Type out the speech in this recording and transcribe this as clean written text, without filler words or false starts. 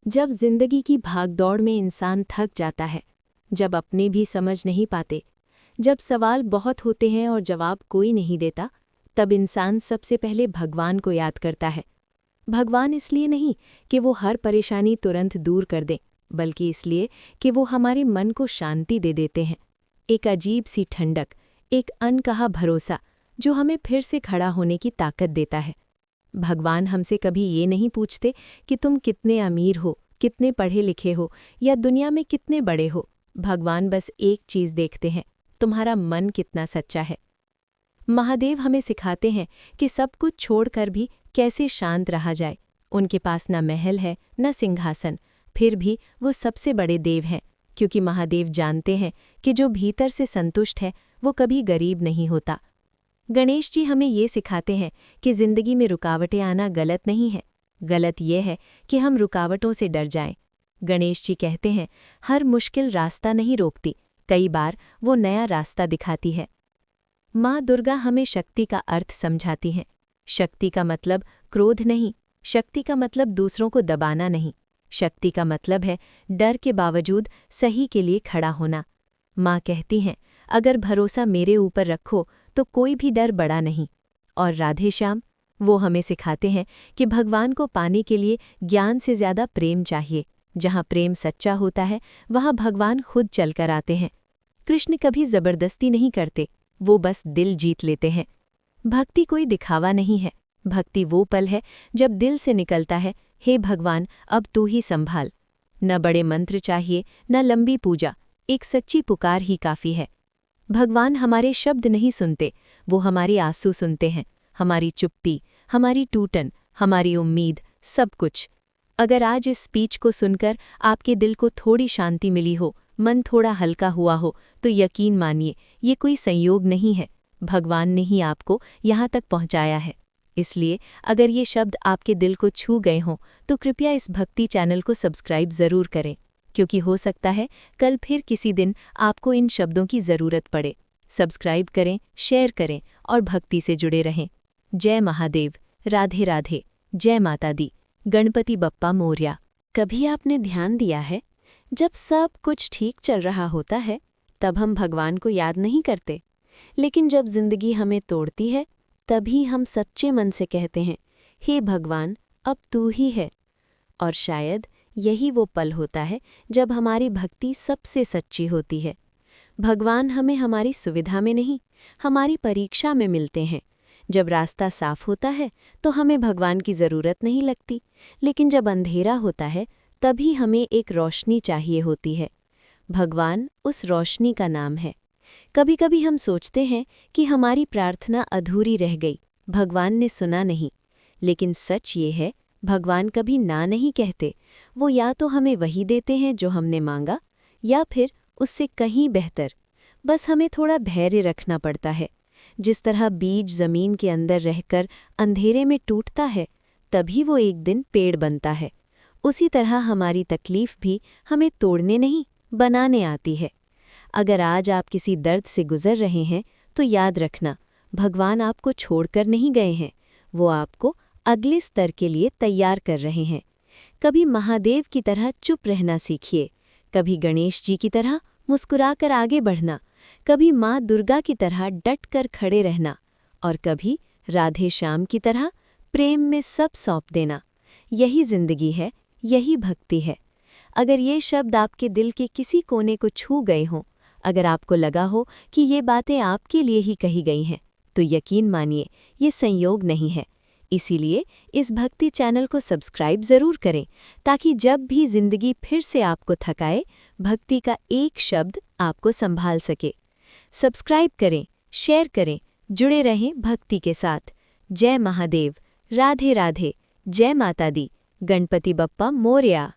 जब जिंदगी की भागदौड़ में इंसान थक जाता है, जब अपने भी समझ नहीं पाते, जब सवाल बहुत होते हैं और जवाब कोई नहीं देता, तब इंसान सबसे पहले भगवान को याद करता है। भगवान इसलिए नहीं कि वो हर परेशानी तुरंत दूर कर दें, बल्कि इसलिए कि वो हमारे मन को शांति दे देते हैं। एक अजीब सी ठंडक, एक अनकहा भरोसा जो हमें फिर से खड़ा होने की ताकत देता है। भगवान हमसे कभी ये नहीं पूछते कि तुम कितने अमीर हो, कितने पढ़े लिखे हो या दुनिया में कितने बड़े हो। भगवान बस एक चीज़ देखते हैं, तुम्हारा मन कितना सच्चा है। महादेव हमें सिखाते हैं कि सब कुछ छोड़कर भी कैसे शांत रहा जाए। उनके पास न महल है न सिंहासन, फिर भी वो सबसे बड़े देव हैं, क्योंकि महादेव जानते हैं कि जो भीतर से संतुष्ट है वो कभी गरीब नहीं होता। गणेश जी हमें ये सिखाते हैं कि जिंदगी में रुकावटें आना गलत नहीं है, गलत यह है कि हम रुकावटों से डर जाएं। गणेश जी कहते हैं, हर मुश्किल रास्ता नहीं रोकती, कई बार वो नया रास्ता दिखाती है। माँ दुर्गा हमें शक्ति का अर्थ समझाती हैं। शक्ति का मतलब क्रोध नहीं, शक्ति का मतलब दूसरों को दबाना नहीं, शक्ति का मतलब है डर के बावजूद सही के लिए खड़ा होना। माँ कहती हैं, अगर भरोसा मेरे ऊपर रखो तो कोई भी डर बड़ा नहीं। और राधे श्याम, वो हमें सिखाते हैं कि भगवान को पाने के लिए ज्ञान से ज़्यादा प्रेम चाहिए। जहाँ प्रेम सच्चा होता है वहाँ भगवान खुद चलकर आते हैं। कृष्ण कभी ज़बरदस्ती नहीं करते, वो बस दिल जीत लेते हैं। भक्ति कोई दिखावा नहीं है, भक्ति वो पल है जब दिल से निकलता है, हे भगवान अब तू ही संभाल। न बड़े मंत्र चाहिए न लंबी पूजा, एक सच्ची पुकार ही काफ़ी है। भगवान हमारे शब्द नहीं सुनते, वो हमारे आंसू सुनते हैं, हमारी चुप्पी, हमारी टूटन, हमारी उम्मीद, सब कुछ। अगर आज इस स्पीच को सुनकर आपके दिल को थोड़ी शांति मिली हो, मन थोड़ा हल्का हुआ हो, तो यकीन मानिए ये कोई संयोग नहीं है, भगवान ने ही आपको यहाँ तक पहुँचाया है। इसलिए अगर ये शब्द आपके दिल को छू गए हों तो कृपया इस भक्ति चैनल को सब्सक्राइब ज़रूर करें, क्योंकि हो सकता है कल फिर किसी दिन आपको इन शब्दों की ज़रूरत पड़े। सब्सक्राइब करें, शेयर करें और भक्ति से जुड़े रहें। जय महादेव, राधे राधे, जय माता दी, गणपति बप्पा मोरया। कभी आपने ध्यान दिया है, जब सब कुछ ठीक चल रहा होता है तब हम भगवान को याद नहीं करते, लेकिन जब जिंदगी हमें तोड़ती है तभी हम सच्चे मन से कहते हैं, हे भगवान अब तू ही है। और शायद यही वो पल होता है जब हमारी भक्ति सबसे सच्ची होती है। भगवान हमें हमारी सुविधा में नहीं, हमारी परीक्षा में मिलते हैं। जब रास्ता साफ होता है तो हमें भगवान की ज़रूरत नहीं लगती, लेकिन जब अंधेरा होता है तभी हमें एक रोशनी चाहिए होती है। भगवान उस रोशनी का नाम है। कभी कभी हम सोचते हैं कि हमारी प्रार्थना अधूरी रह गई, भगवान ने सुना नहीं, लेकिन सच ये है भगवान कभी ना नहीं कहते। वो या तो हमें वही देते हैं जो हमने मांगा, या फिर उससे कहीं बेहतर। बस हमें थोड़ा धैर्य रखना पड़ता है। जिस तरह बीज ज़मीन के अंदर रहकर अंधेरे में टूटता है, तभी वो एक दिन पेड़ बनता है। उसी तरह हमारी तकलीफ़ भी हमें तोड़ने नहीं, बनाने आती है। अगर आज आप किसी दर्द से गुजर रहे हैं तो याद रखना, भगवान आपको छोड़कर नहीं गए हैं, वो आपको अगले स्तर के लिए तैयार कर रहे हैं। कभी महादेव की तरह चुप रहना सीखिए, कभी गणेश जी की तरह मुस्कुराकर आगे बढ़ना, कभी माँ दुर्गा की तरह डट कर खड़े रहना, और कभी राधे श्याम की तरह प्रेम में सब सौंप देना। यही जिंदगी है, यही भक्ति है। अगर ये शब्द आपके दिल के किसी कोने को छू गए हों, अगर आपको लगा हो कि ये बातें आपके लिए ही कही गई हैं, तो यकीन मानिए ये संयोग नहीं है। इसीलिए इस भक्ति चैनल को सब्सक्राइब ज़रूर करें, ताकि जब भी जिंदगी फिर से आपको थकाए, भक्ति का एक शब्द आपको संभाल सके। सब्सक्राइब करें, शेयर करें, जुड़े रहें भक्ति के साथ। जय महादेव, राधे राधे, जय माता दी, गणपति बप्पा मोरया।